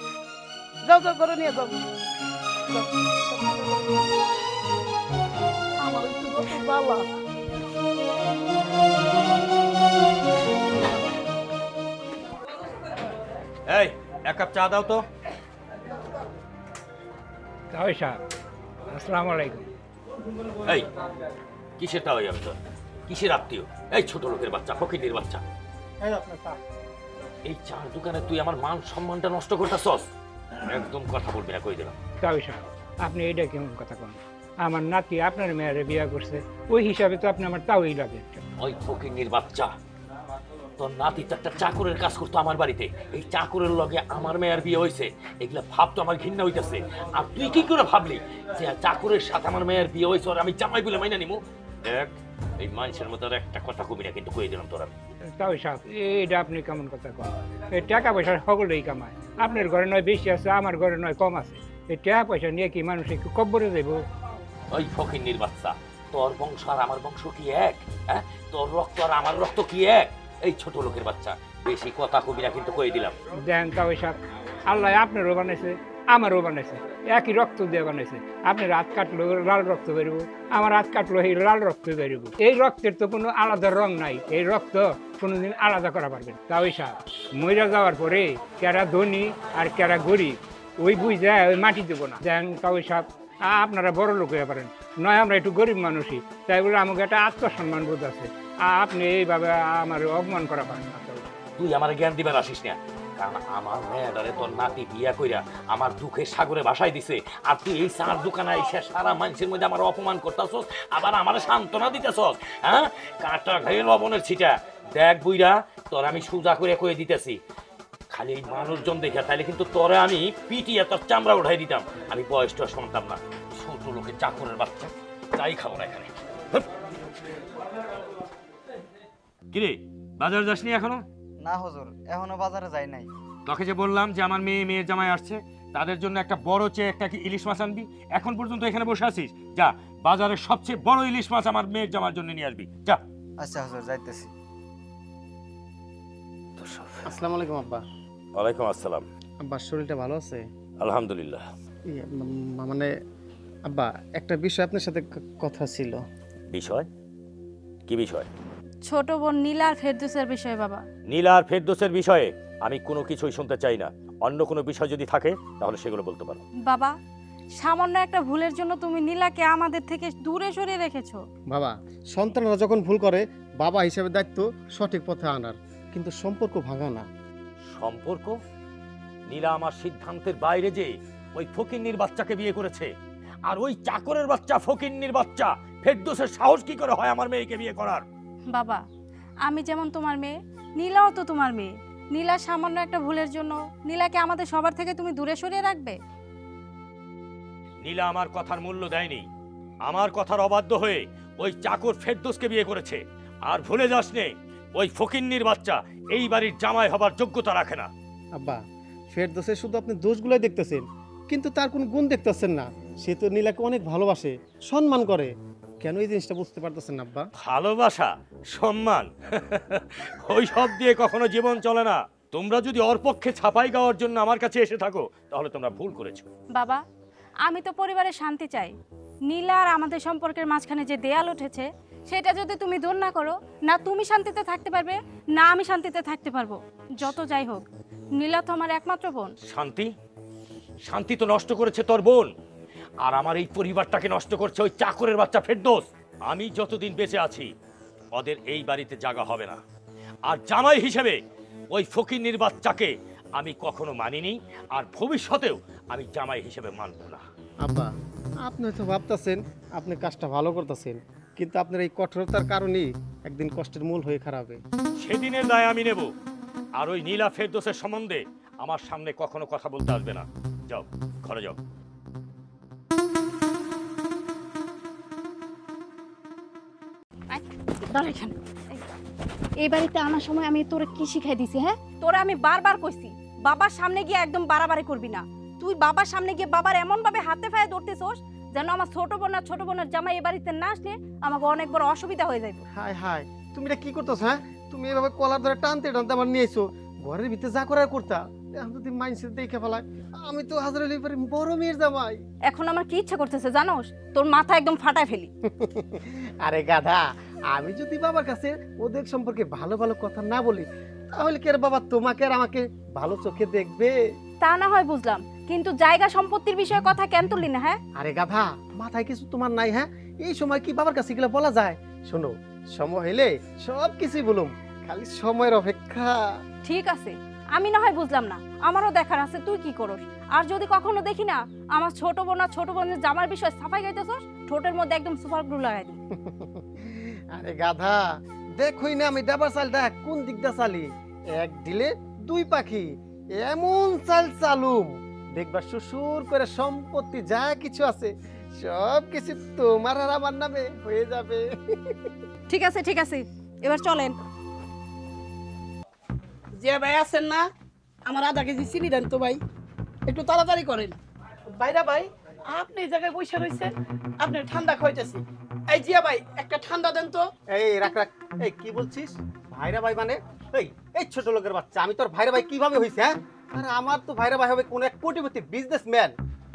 যাও যাও, ঘরে নিয়ে যাও। আমার একটু কত জ্বালা। এই এক কাপ চা দাও তো। তাই সাহেব, আসসালামু আলাইকুম। এই কিসের তা আমি তোর? কিসের আত্মীয়? এই ছোট লোকের বাচ্চা, ফকিরের বাচ্চা। এই আপনার চা। এই চার দোকানে তুই আমার মান সম্মানটা নষ্ট করতেছস। একদম কথা বলবি না, কই দিলাম। তাই সাহেব, আপনি এটা কেমন কথা কন? আমার নাতি আপনার মেয়েরে বিয়ে করছে, ওই হিসাবে তো আপনি আমার তাওই লাগে। ওই ফকিরের বাচ্চা, তোর নাতি তো একটা চাকরের কাজ করতো আমার বাড়িতে, এই চাকরের লগে আমার মেয়ের বিয়ে হয়েছে, এগুলা ভাবতো আমার ঘৃণা হইতেছে। আর তুই কি করে ভাবলি যে চাকরের সাথে আমার মেয়ের বিয়ে হয়েছে আর আমি জামাই বলে মাইনা নিমু? দেখ, এই মানুষের মতো একটা কথা কবি না, কিন্তু কয়ে দিলাম তোর আমি। তাই সাহেব, এটা আপনি কেমন কথা কন? এই টাকা পয়সা সকলেই কামায়, আপনার ঘরে নয় বেশি আছে, আমার ঘরে নয় কম আছে। এই টাকা পয়সা নিয়ে কি মানুষ একটু কব্বরে যাইব? ওই ফকিরের বাচ্চা, তোর বংশ আর আমার বংশ কি এক? হ্যাঁ, তোর রক্ত আর আমার রক্ত কি এক? এই ছোট লোকের বাচ্চা, বেশি কথা কবি না, কিন্তু কয়ে দিলাম। দেন তাও সাহেব, আল্লাহ আপনারও বানাইছে আমারও বানাইছে, একই রক্ত দিয়ে বানাইছে। আপনার হাত কাটলো লাল রক্ত বেরোবো, আমার হাত কাটলো এই লাল রক্ত বেরোবো। এই রক্তের তো কোনো আলাদা রং নাই, এই রক্ত কোনোদিন আলাদা করা পারবেন। তাও সাহেব, মইরা যাওয়ার পরে কেরা ধনী আর কেরা গরিব ওই বুঝে ওই মাটি দেবো না। দেন তাও সাহেব, আপনারা বড় লোক হয়ে পারেন, নয় আমরা একটু গরিব মানুষই, তাই বলে আমাকে একটা আত্মসম্মান বোধ আছে। আপনি এইভাবে আমার অপমান করা পারেন না। তুই আমার জ্ঞান দিবার আসিস না, কারণ আমার মেয়েটারে তোর নাতি বিয়া কইরা আমার দুঃখের সাগরে ভাসাই দিছে, আর তুই এই চার দোকানে এসে সারা মানুষের মধ্যে আমার অপমান করতেছস, আবার আমার সান্ত্বনা দিতেছস। হ্যাঁ, কাঁটা ঘায়ে লবণের ছিটা। দেখ বুইরা, তোর আমি সোজা করে কয়ে দিতেছি, খালি এই মানুষজন দেখে তাইলে কিন্তু তোরে আমি পিটিয়ে তোর চামড়া উঠাই দিতাম। আমি বয়সটা শুনতাম না, ছোট লোকের চাকরের বাচ্চা, তাই খাবো না এখানে। কিরে, বাজার যাসনি এখনো? না হুজুর, এখনো বাজারে যাই নাই। তোকে যে বললাম যে আমার মেয়ের জামাই আসছে, তাদের জন্য একটা বড় চেয়ে একটা ইলিশ মাছ আনবি, এখন পর্যন্ত এখানে বসে আছিস? যা, বাজারের সবচেয়ে বড় ইলিশ মাছ আমার মেয়ের জামার জন্য নিয়ে আসবি, যা। আচ্ছা হুজুর, যাইতেছি। আসসালামু আলাইকুম আব্বা। ওয়ালাইকুম আসসালাম। আব্বা শরীরটা ভালো আছে? আলহামদুলিল্লাহ। মানে আব্বা, একটা বিষয় আপনার সাথে কথা ছিল। বিষয়? কি বিষয়? ছোট বোন নীলা আর ফেরদৌসের বিষয়ে বাবা। নীলা আর ফেরদৌসের বিষয়ে আমি কোনো কিছুই শুনতে চাই না। অন্য কোনো বিষয় যদি থাকে তাহলে সেগুলো বলতে পারো। বাবা, সামান্য একটা ভুলের জন্য তুমি নীলাকে আমাদের থেকে দূরে সরিয়ে রেখেছো। বাবা, সন্তানরা যখন ভুল করে বাবা হিসেবে দায়িত্ব সঠিক পথে আনার, কিন্তু সম্পর্ক ভাঙা না। সম্পর্ক? নীলা আমার সিদ্ধান্তের বাইরে যে ওই ফকিন্নির বাচ্চাকে বিয়ে করেছে, আর ওই চাকরের বাচ্চা ফকিন্নির বাচ্চা ফেরদৌসের সাহস কি করে হয় আমার মেয়েকে বিয়ে করার? বাবা, আমি যেমন তোমার মেয়ে, নীলাও তো তোমার মেয়ে। নীলা সামান্য একটা ভুলের জন্য নীলাকে আমাদের সবার থেকে তুমি দূরে সরিয়ে রাখবে? নীলা আমার কথার মূল্য দেয়নি, আমার কথার অবাধ্য হয়ে ওই চাকর ফেরদৌসকে বিয়ে করেছে। আর ভুলে যাস নে, ওই ফকিন্নির বাচ্চা এই বাড়ির জামাই হবার যোগ্যতা রাখে না। আব্বা, ফেরদৌসের শুধু আপনি দোষগুলোই দেখতেছেন, কিন্তু তার কোনো গুণ দেখতেছেন না। সে তো নীলাকে অনেক ভালোবাসে, সম্মান করে। কেন এই জিনিসটা বুঝতে পারতেছেন না আব্বা? ভালোবাসা, সম্মান, ওই সব দিয়ে কখনো জীবন চলে না। তোমরা যদি ওর পক্ষে ছাপাই গাওয়ার জন্য আমার কাছে এসে থাকো তাহলে তোমরা ভুল করেছো। বাবা, আমি তো পরিবারের শান্তি চাই। নীলা আর আমাদের সম্পর্কের মাঝখানে যে দেয়াল উঠেছে সেটা যদি তুমি দূর না করো, না তুমি শান্তিতে থাকতে পারবে, না আমি শান্তিতে থাকতে পারবো। যত যাই হোক, নীলা তো আমার একমাত্র বোন। শান্তি? শান্তি তো নষ্ট করেছে তোর বোন, আর আমার এই পরিবারটাকে নষ্ট করছে ওই চাকরের বাচ্চা ফেরদৌস। আমি যতদিন বেঁচে আছি ওদের এই বাড়িতে জায়গা হবে না, আর জামাই হিসেবে ওই ফকিন্নির বাচ্চাকে আমি কখনো মানিনি, আর ভবিষ্যতেও আমি জামাই হিসেবে মানব না। আব্বা, আপনি তো ভাবতেছেন আপনি কাজটা ভালো করতেছেন, কিন্তু আপনার এই কঠোরতার কারণেই একদিন কষ্টের মূল হয়ে খারাপে। সেদিনের দায় আমি নেব, আর ওই নীলা ফেরদৌসের সম্বন্ধে আমার সামনে কখনো কথা বলতে আসবে না। যাও, ঘরে যাও। দাঁড়া এখানে। এই বাড়িতে আনার সময় আমি তোরে কি শিখাই দিছি? হ্যাঁ, তোরা আমি বারবার কইছি বাবার সামনে গিয়ে একদম বাড়াবাড়ি করবি না। তুই বাবার সামনে গিয়ে বাবার এমন ভাবে হাতে ফায়ে ধরতেছস যেন আমার ছোট বোন আর ছোট বোনের জামাই এই বাড়িতে না আসলে আমাকে অনেক বড় অসুবিধা হয়ে যাবে। হাই হাই, তুমি এটা কি করতেছ? হ্যাঁ, তুমি এভাবে কলার ধরে টানতে টানতে আমার নিয়ে এসো, ঘরের ভিতরে যা করার করতা। এখন যদি মাইন্ডসেট দেখে ফেলায়, আমি তো হাজার হলে বড় মেয়ের জামাই। এখন আমার কি ইচ্ছা করতেছে জানোস? তোর মাথা একদম ফাটায় ফেলি। আরে গাধা, আমি যদি বাবার কাছে ওদের সম্পর্কে ভালো ভালো কথা না বলি, তাহলে কি আর বাবা তোমাকে আর আমাকে ভালো চোখে দেখবে? তা না হয় বুঝলাম, কিন্তু জায়গা সম্পত্তির বিষয়ে কথা কেন তুললি না? হ্যাঁ, আরে গাধা, মাথায় কিছু তোমার নাই? হ্যাঁ, এই সময় কি বাবার কাছে এগুলো বলা যায়? শোনো, সময় হলে সব কিছুই বলুম, খালি সময়ের অপেক্ষা। ঠিক আছে, আমি না হয় বুঝলাম না, আমারও দেখার আছে তুই কি করস। আর যদি কখনো দেখি না আমার ছোট বোন আর ছোট বোনের জামার বিষয় সাফাই গাইতেছস, ঠোঁটের মধ্যে একদম সুপার গ্লু লাগাই দিই। আরে গাধা, দেখোই না আমি ডাবার চালটা কোন দিকটা চালি, এক দিলে দুই পাখি, এমন চাল চালুম দেখবা শ্বশুর করে সম্পত্তি যা কিছু আছে সব কিছু তোমার আর আমার নামে হয়ে যাবে। ঠিক আছে ঠিক আছে, এবার চলেন। যে ভাই আছেন না, আমার আধা কেজি চিনি দেন তো ভাই, একটু তাড়াতাড়ি করেন। ভাইরা ভাই, আপনি এই জায়গায় বসে রয়েছেন, আপনি ঠান্ডা খাইতেছি। এই জিয়া ভাই, একটা ঠান্ডা দেন তো। এই রাখ রাখ, এই কি বলছিস ভাইরা ভাই? মানে এই এই ছোট লোকের বাচ্চা, আমি তোর ভাইরা ভাই কিভাবে হইছে? হ্যাঁ, আরে আমার তো ভাইরা ভাই হবে কোন এক কোটিপতি বিজনেসম্যান,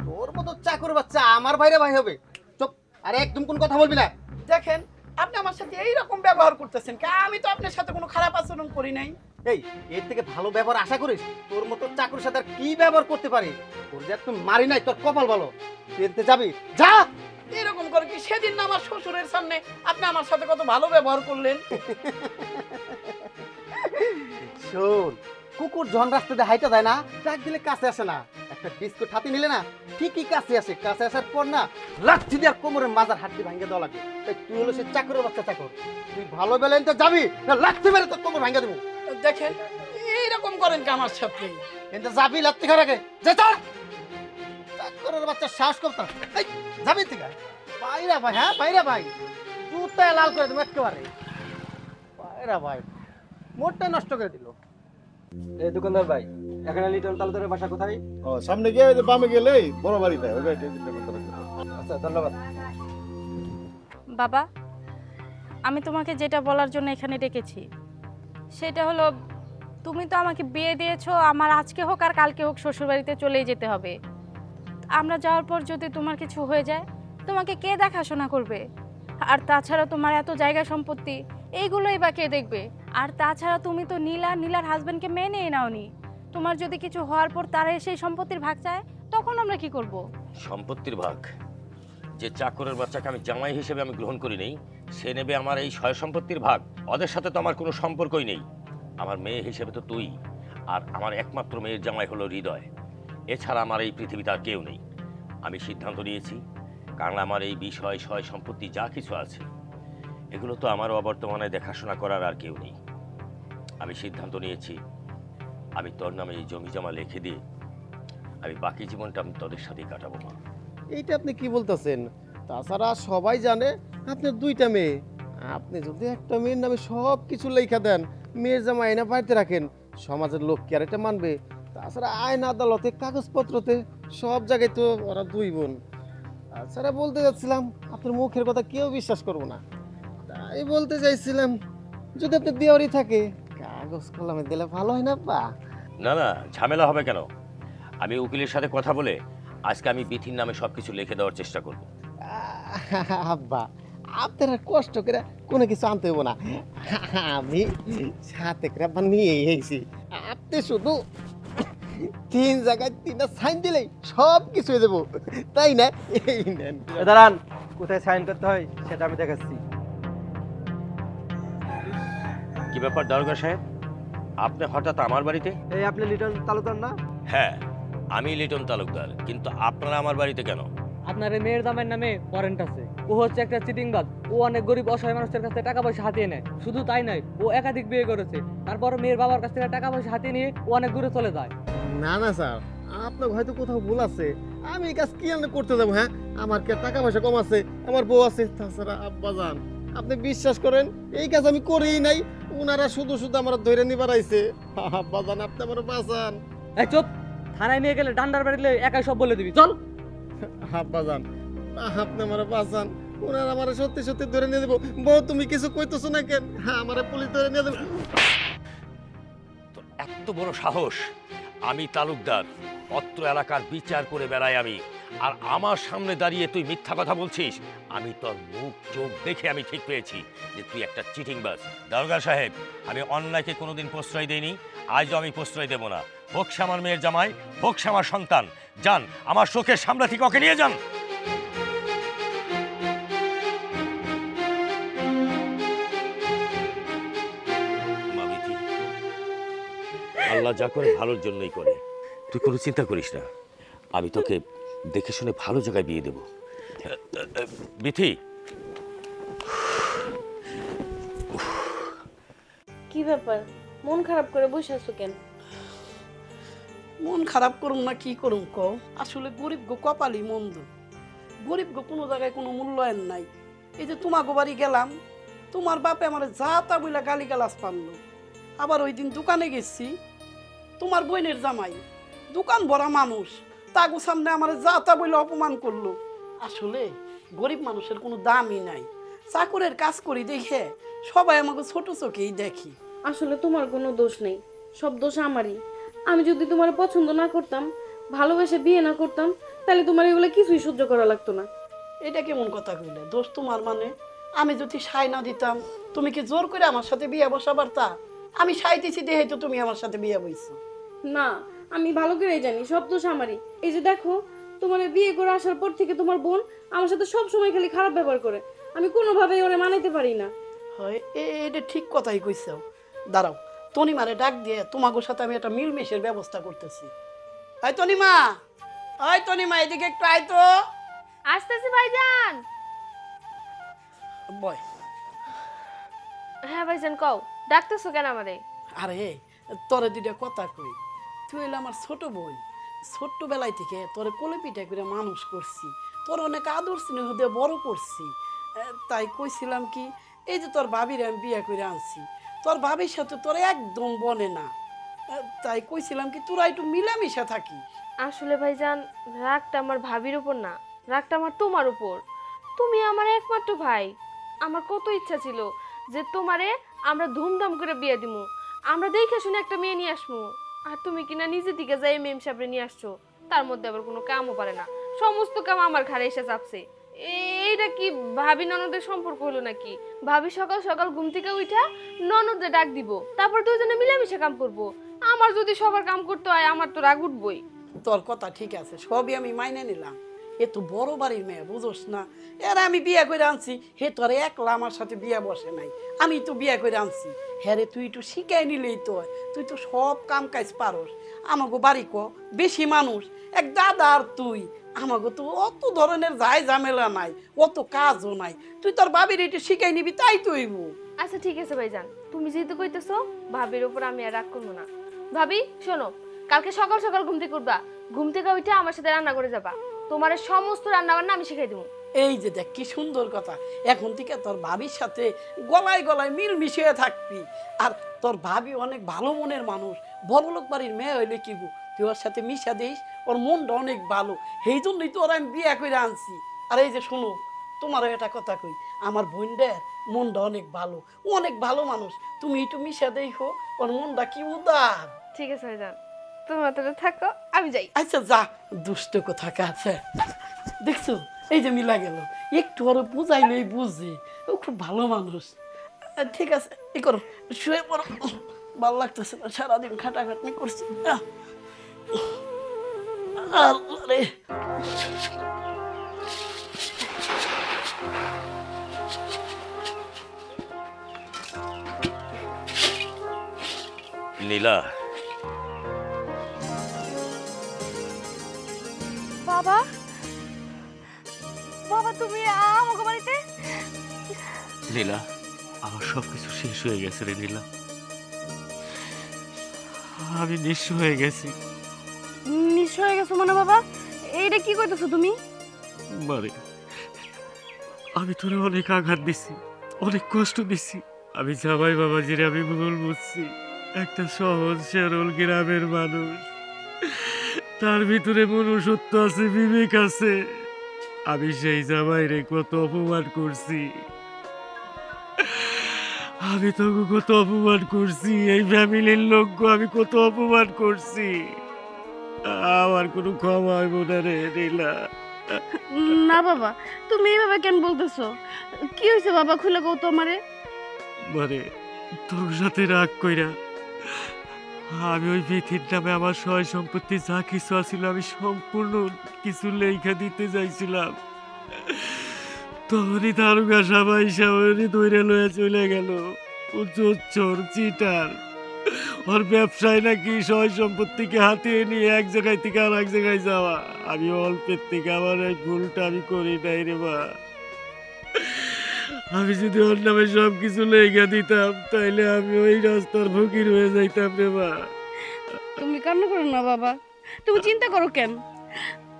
তোর মতো চাকর বাচ্চা আমার ভাইরা ভাই হবে? চুপ, আরে একদম কোন কথা বলবি না। দেখেন, আপনি আমার সাথে এইরকম ব্যবহার করতেছেন, আমি তো আপনার সাথে কোনো খারাপ আচরণ করি নাই। এই এর থেকে ভালো ব্যবহার আশা করিস? তোর মতো চাকরির সাথে আর কি ব্যবহার করতে পারি? তোর যে একদম মারি নাই, তোর কপাল ভালো। তুই যাবি যা। এরকম করে কি সেদিন না আমার শ্বশুরের সামনে আপনি আমার সাথে কত ভালো ব্যবহার করলেন? শোন, কুকুর যখন রাস্তাতে হাইটা যায় না, ডাক দিলে কাছে আসে না, একটা বিস্কুট হাতে নিলে না ঠিকই কাছে আসে। কাছে আসার পর না লাঠি দিয়ে কোমরের মাজার হাড্ডি ভাঙিয়ে দেওয়া লাগে। তুই হলো সে চাকরের বাচ্চা চাকর, তুই ভালো বেলেন তো যাবি না লাঠি মেরে তোর কোমর ভাঙিয়ে দেবো। দেখেন, এইরকম করেন কি আমার সাথে? কিন্তু যাবি লাঠি খাওয়ার আগে, যে চল। চাকরের বাচ্চা সাহস করতাম, এই যাবি থেকে বাইরা ভাই। হ্যাঁ বাইরা ভাই, জুতা লাল করে দেবো একেবারে। বাইরা ভাই মোটটা নষ্ট করে দিল। এই দোকানদার ভাই, এখানে লিটন তালুকদারের বাসা কোথায়? ও সামনে গিয়ে ওই যে বামে গেলেই বড় বাড়িটা, ওই বাড়িটা করতে লাগবে। আচ্ছা, ধন্যবাদ। বাবা, আমি তোমাকে যেটা বলার জন্য এখানে ডেকেছি সেটা হলো, তুমি তো আমাকে বিয়ে দিয়েছো, আমার আজকে হোক আর কালকে হোক শ্বশুরবাড়িতে চলেই যেতে হবে। আমরা যাওয়ার পর যদি তোমার কিছু হয়ে যায়, তোমাকে কে দেখাশোনা করবে? আর তাছাড়া তোমার এত জায়গা সম্পত্তি, এইগুলোই বা কে দেখবে? আর তাছাড়া তুমি তো নীলার হাজবেন্ডকে মেনেই নাওনি। তোমার যদি কিছু হওয়ার পর তারা সেই সম্পত্তির ভাগ চায়, তখন আমরা কি করব? সম্পত্তির ভাগ? যে চাকরের বাচ্চাকে আমি জামাই হিসেবে আমি গ্রহণ করি নেই, সে নেবে আমার এই সয় সম্পত্তির ভাগ? ওদের সাথে তো আমার কোনো সম্পর্কই নেই। আমার মেয়ে হিসেবে তো তুই, আর আমার একমাত্র মেয়ের জামাই হলো হৃদয়। এছাড়া আমার এই পৃথিবীতে আর কেউ নেই। আমি সিদ্ধান্ত নিয়েছি, কারণ আমার এই বিষয় সয় সম্পত্তি যা কিছু আছে, এগুলো তো আমার অবর্তমানে দেখাশোনা করার আর কেউ নেই। আমি সিদ্ধান্ত নিয়েছি, আমি তোর নামে এই জমি জমা লিখে দিয়ে আমি বাকি জীবনটা আমি তোদের সাথেই কাটাবো। মা, এইটা আপনি কি বলতেছেন? তাছাড়া সবাই জানে আপনার দুইটা মেয়ে, আপনি যদি একটা মেয়ের নামে সব কিছু লেখা দেন, মেয়ের জামা আয়না বাড়িতে রাখেন, সমাজের লোক কি আর এটা মানবে? তাছাড়া আইন আদালতে কাগজপত্রতে সব জায়গায় তো ওরা দুই বোন। তাছাড়া বলতে যাচ্ছিলাম, আপনার মুখের কথা কেউ বিশ্বাস করবো না, তাই বলতে চাইছিলাম যদি আপনার দেওয়ারই থাকে কাগজ কলমে দিলে ভালো হয় না? বা না না, ঝামেলা হবে কেন? আমি উকিলের সাথে কথা বলে আজকে আমি বিথির নামে সবকিছু লিখে দেওয়ার চেষ্টা করব। আব্বা, আপনারা কষ্ট করে কোনো কিছু আনতে হইব না, আমি সাথে করে নিয়ে এসেছি। আপনি শুধু 3 জায়গায় 3টা সাইন দিলেই সব কিছু হয়ে যাবো, তাই না? এই নেন। দাঁড়ান, কোথায় সাইন করতে হয় সেটা আমি দেখাচ্ছি। কি ব্যাপার দারোগা সাহেব, আপনি হঠাৎ আমার বাড়িতে? এই আপনি লিটন তালুকদার না? হ্যাঁ, আমি লিটন তালুকদার, কিন্তু আপনারা আমার বাড়িতে কেন? আপনার এই মেয়ের দামের নামে ওয়ারেন্ট আছে। ও হচ্ছে একটা চিটিংবাজ। ও অনেক গরিব অসহায় মানুষের কাছ থেকে টাকা পয়সা হাতিয়ে নেয়। শুধু তাই নয়, ও একাধিক বিয়ে করেছে। তারপর মেয়ের বাবার কাছ থেকে টাকা পয়সা হাতিয়ে নিয়ে ও অনেক দূরে চলে যায়। না না স্যার, আপনার হয়তো কোথাও ভুল আছে। আমি এই কাজ কি আর করতে যাবো? হ্যাঁ, আমার কি টাকা পয়সা কম আছে? আমার বউ আছে। তাছাড়া আব্বাজান, আপনি বিশ্বাস করেন এই কাজ আমি করিই নাই। ওনারা শুধু শুধু আমার ধরে নিবার আইছে। আব্বাজান, আপনি আমার বাঁচান। এই চুপ! থানায় নিয়ে গেলে ডান্ডার বাড়িলে একাই সব বলে দিবি। চল। আব্বাজান, আপনি আমার বাঁচান। ওনারা আমার সত্যি সত্যি ধরে নিয়ে দেবো। বউ, তুমি কিছু কইতেছো না কেন? হ্যাঁ, আমার পুলিশ ধরে নিয়ে দেবো। এত বড় সাহস! আমি তালুকদার, অত্র এলাকার বিচার করে বেড়াই আমি, আর আমার সামনে দাঁড়িয়ে তুই মিথ্যা কথা বলছিস? আমি তোর মুখ চোখ দেখে আমি ঠিক পেয়েছি যে তুই একটা চিটিংবাজ। দারোগা সাহেব, আমি অন্যায়কে কোনোদিন প্রশ্রয় দেইনি, আজও আমি প্রশ্রয় দেব না। হোক সে আমার মেয়ের জামাই, হোক সে আমার সন্তান। যান, আমার চোখের সামনে থেকে ওকে নিয়ে যান। আল্লাহ যা করে ভালোর জন্যই করে, তুই কোনো চিন্তা করিস না। আমি তোকে দেখে শুনে ভালো জায়গায় বিয়ে দেব। বিথি, কি ব্যাপার, মন খারাপ করে বসে আছো কেন? মন খারাপ করুম না কি করুম কও? আসলে গরিব গো কপালই মন্দ। গরিব গো কোনো জায়গায় কোনো মূল্যায়ন নাই। এই যে তোমাকে বাড়ি গেলাম, তোমার বাপে আমার যা তা বইলা গালি গালাজ পারলো। আবার ওই দিন দোকানে গেছি, তোমার বোনের জামাই, দোকান ভরা মানুষ, তাগো সামনে আমার যা তা বইলে অপমান করলো। আসলে গরিব মানুষের কোনো দামই নাই। চাকরের কাজ করি দেখে সবাই আমাকে ছোট চোখেই দেখি। আসলে তোমার কোনো দোষ নেই, সব দোষ আমারই। আমি যদি তোমার পছন্দ না করতাম, ভালোবেসে বিয়ে না করতাম, তাহলে তোমার এগুলো কিছুই সহ্য করা লাগতো না। এটা কেমন কথা কইলে? দোষ তোমার মানে? আমি যদি সাই না দিতাম, তুমি কি জোর করে আমার সাথে বিয়ে বসা পারতা? আমি সাই দিছি দেখে তো তুমি আমার সাথে বিয়ে বইছো। না, আমি ভালো করেই জানি সব দোষ আমারই। এই যে দেখো, তোমার বিয়ে করে আসার পর থেকে তোমার বোন আমার সাথে সব সময় খালি খারাপ ব্যবহার করে। আমি কোনোভাবেই ওরে মানাইতে পারি না। হয়, এটা ঠিক কথাই কইছো। দাঁড়াও, তনিমারে ডাক দিয়ে তোমাকে সাথে আমি একটা মিলমিশের ব্যবস্থা করতেছি। এই তনিমা, ওই তনিমা, এদিকে একটু আয় তো। আসতেছি ভাইজান। বয়। হ্যাঁ ভাইজান, কও ডাকতেছো কেন আমারে? আরে তোরে দুইটা কথা কই। তুই হইলে আমার ছোট বোন। ছোট্টবেলায় থেকে তোরে কোলে পিঠা করে মানুষ করছি, তোর অনেক আদর স্নেহ দিয়ে বড় করছি। তাই কইছিলাম কি, এই যে তোর ভাবির আমি বিয়ে করে আনছি, তোর ভাবির সাথে তোর একদম বনে না। তাই কইছিলাম কি, তোরা একটু মিলামিশা থাকিস। আসলে ভাইজান, রাগটা আমার ভাবির উপর না, রাগটা আমার তোমার উপর। তুমি আমার একমাত্র ভাই। আমার কত ইচ্ছা ছিল যে তোমারে আমরা ধুমধাম করে বিয়ে দিমু, আমরা দেখে শুনে একটা মেয়ে নিয়ে আসবো। আর তুমি কিনা নিজে দিকে যাই মেম সাহেবরে নিয়ে আসছো, তার মধ্যে আবার কোনো কামও পারে না, সমস্ত কাম আমার ঘাড়ে এসে চাপছে। এইটা কি ভাবি ননদের সম্পর্ক হলো নাকি? ভাবি সকাল সকাল ঘুম থেকে উঠা ননদে ডাক দিব, তারপর দুজনে মিলেমিশে কাম করবো। আমার যদি সবার কাম করতে হয়, আমার তো রাগ উঠবই। তোর কথা ঠিক আছে, সবই আমি মাইনে নিলাম। এ তো বড় বাড়ির মেয়ে, বুঝোস না? এর আমি বিয়ে করে আনছি, হে তোর একলা আমার সাথে বিয়ে বসে নাই, আমি তো বিয়ে করে আনছি। হ্যাঁ রে, তুই একটু শিখাই নিলেই তো হয়, তুই তো সব কাম কাজ পারস। আমাকে বাড়ি ক বেশি মানুষ, এক দাদা আর তুই, আমাকে তো অত ধরনের যাই ঝামেলা নাই, অত কাজও নাই। তুই তোর বাবির একটু শিখাই নিবি, তাই তো হইব। আচ্ছা ঠিক আছে ভাইজান, তুমি যেহেতু কইতেছো, ভাবির উপর আমি আর রাগ করবো না। ভাবি শোনো, কালকে সকাল সকাল ঘুম থেকে উঠবা, ঘুম থেকে উঠে আমার সাথে রান্না করে যাবা। তোমার সমস্ত রান্না বান্না আমি শিখাই দেবো। এই যে দেখ কি সুন্দর কথা, এখন থেকে তোর ভাবির সাথে গলায় গলায় মিল মিশিয়ে থাকবি। আর তোর ভাবি অনেক ভালো মনের মানুষ, বড়লোক বাড়ির মেয়ে হইলে কি গো, তুই ওর সাথে মিশা দিস, ওর মনটা অনেক ভালো, সেই জন্যই তো ওরা আমি বিয়ে করে আনছি। আর এই যে শোনো, তোমারও একটা কথা কই, আমার বোনদের মনটা অনেক ভালো, ও অনেক ভালো মানুষ, তুমি একটু মিশা দেখো, ওর মনটা কি উদার। ঠিক আছে ভাইজান, তোমার তো থাকো, আমি যাই। আচ্ছা যা, দুষ্ট কোথাকার। দেখছো, এই যে মিলা গেল, একটু আরো বুঝাইলেই বুঝে, ও খুব ভালো মানুষ। ঠিক আছে, ই করো, শুয়ে পড়ো, ভালো লাগতেছে না, সারাদিন খাটাখাটনি করছি। আল্লাহ রে। নীলা, বাবা, বাবা তুমি আমাকে বাড়িতে? নীলা, আমার সবকিছু শেষ হয়ে গেছে রে নীলা, আমি নিঃস্ব হয়ে গেছি। নিঃস্ব হয়ে গেছো মানে বাবা? এইটা কি কইতেছো তুমি? মানে আমি তোরে অনেক আঘাত দিছি, অনেক কষ্ট দিছি। আমি জামাই বাবাজিরে আমি ভুল বুঝছি। একটা সহজ সরল গ্রামের মানুষ, তার ভিতরে মনুষ্যত্ব আছে, বিবেক আছে। আমি সেই জামাইরে কত অপমান করছি, আমি তোকে কত অপমান করছি, এই ফ্যামিলির লোককে আমি কত অপমান করছি। আমার কোনো ক্ষমা হইব না রে নীলা। না বাবা, তুমি এইভাবে কেন বলতেছো? কি হয়েছে বাবা, খুলে কও তো আমারে। মানে তোর সাথে রাগ কইরা আমি ওই বিথির নামে আমার সয় সম্পত্তি যা কিছু আছিল আমি সম্পূর্ণ কিছু লেখা দিতে চাইছিলাম। তখনই দারুগা সবাই সবাই ধরে লয়ে চলে গেল। ও চোর চিটার, ওর ব্যবসায় নাকি সয় সম্পত্তিকে হাতিয়ে নিয়ে এক জায়গায় থেকে আর এক জায়গায় যাওয়া। আমি অল্পের থেকে আমার এই ভুলটা আমি করি নাই রে মা। আমি যদি ওর নামে সব কিছু লেখা দিতাম তাইলে আমি ওই রাস্তার ফকির হয়ে যাইতাম রে মা। তুমি কান্না করো না বাবা, তুমি চিন্তা করো কেন?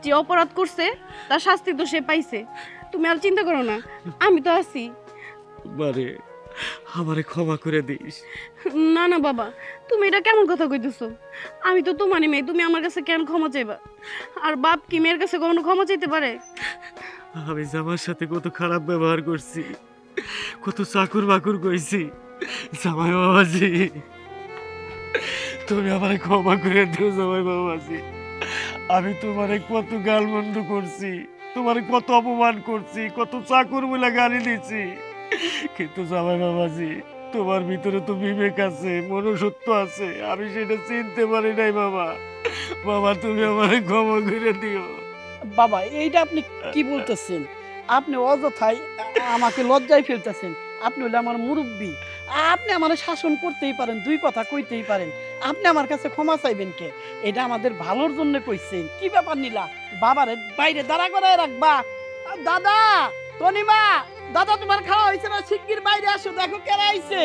যে অপরাধ করছে তার শাস্তি তো সে পাইছে, তুমি আর চিন্তা করো না, আমি তো আছি। মানে আমারে ক্ষমা করে দিস। না না বাবা, তুমি এটা কেমন কথা কইতেছো? আমি তো তোমারই মেয়ে, তুমি আমার কাছে কেন ক্ষমা চাইবা? আর বাপ কি মেয়ের কাছে কখনো ক্ষমা চাইতে পারে? আমি জামার সাথে কত খারাপ ব্যবহার করছি, কত চাকুর বাকুর কইছি। জামাই বাবাজি, তুমি আমারে ক্ষমা করে দিও জামাই বাবাজি। আমি তোমারে কত গালমন্দ করছি, তোমারে কত অপমান করছি, কত চাকুর বলে গালি দিছি, কিন্তু জামাই বাবাজি তোমার ভিতরে তো বিবেক আছে, মনুষ্যত্ব আছে, আমি সেটা চিনতে পারি নাই বাবা। বাবা তুমি আমারে ক্ষমা করে দিও। বাবা, এইটা আপনি কি বলতেছেন? আপনি অযথাই আমাকে লজ্জায় ফেলতেছেন। আপনি হলে আমার মুরব্বী, আপনি আমার শাসন করতেই পারেন, দুই কথা কইতেই পারেন। আপনি আমার কাছে ক্ষমা চাইবেন কে? এটা আমাদের ভালোর জন্য কইছেন। কি ব্যাপার নীলা, বাবারে বাইরে দাঁড়া করায় রাখবা? দাদা, তনিমা, দাদা তোমার খাওয়া হয়েছে না? শিগগির বাইরে আসো, দেখো কেরা আইছে।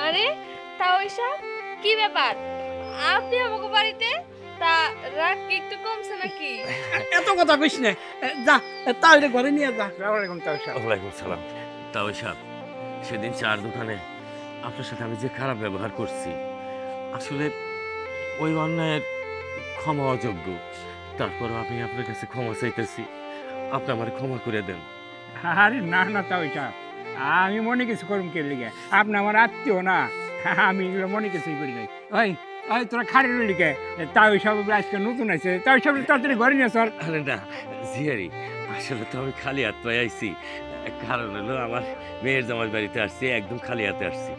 আরে তাও এসব কি ব্যাপার? আপনি আমাকে বাড়িতে? তা রাগ কি একটু কমছে নাকি? এত কথা কইস না, যা তাহলে ঘরে নিয়ে যা। ওয়ালাইকুম সালাম। তাও সাহেব, সেদিন চার দোকানে আপনার সাথে আমি যে খারাপ ব্যবহার করছি, আসলে ওই অন্যায়ের ক্ষমা অযোগ্য। তারপর আমি আপনার কাছে ক্ষমা চাইতেছি, আপনি আমার ক্ষমা করে দেন। আরে না না, তাও আমি মনে কিছু করুম কে লিগে? আপনি আমার আত্মীয় না, আমি এগুলো মনে কিছুই করি নাই। ওই ওই তোরা খাড়ি লিখে তাও সব আজকে নতুন আছে, তাও সব তাড়াতাড়ি ঘরে নিয়ে চল। আরে না জিয়ারি, আসলে তো আমি খালি হাত পায়ে আইছি। কারণ হলো আমার মেয়ের জামাই বাড়িতে আসছি, একদম খালি হাতে আসছি।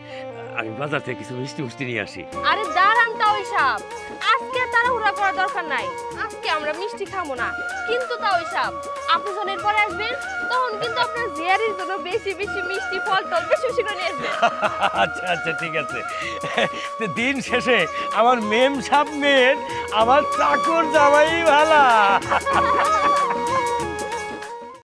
আমি বাজার থেকে কিছু মিষ্টি মুষ্টি নিয়ে আসি। আরে দাঁড়ান তাও এসব, আজকে তাড়াহুড়া করার দরকার নাই। আজকে আমরা মিষ্টি খাবো না, কিন্তু তাও এসব আপনি যখন এরপরে আসবেন তখন কিন্তু আপনার জিয়ারির জন্য বেশি বেশি মিষ্টি ফল টল বেশি বেশি করে নিয়ে আসবেন। আচ্ছা আচ্ছা ঠিক আছে। তো দিন শেষে আমার মেম সাহেব মেয়ের আমার চাকর জামাই ভালা।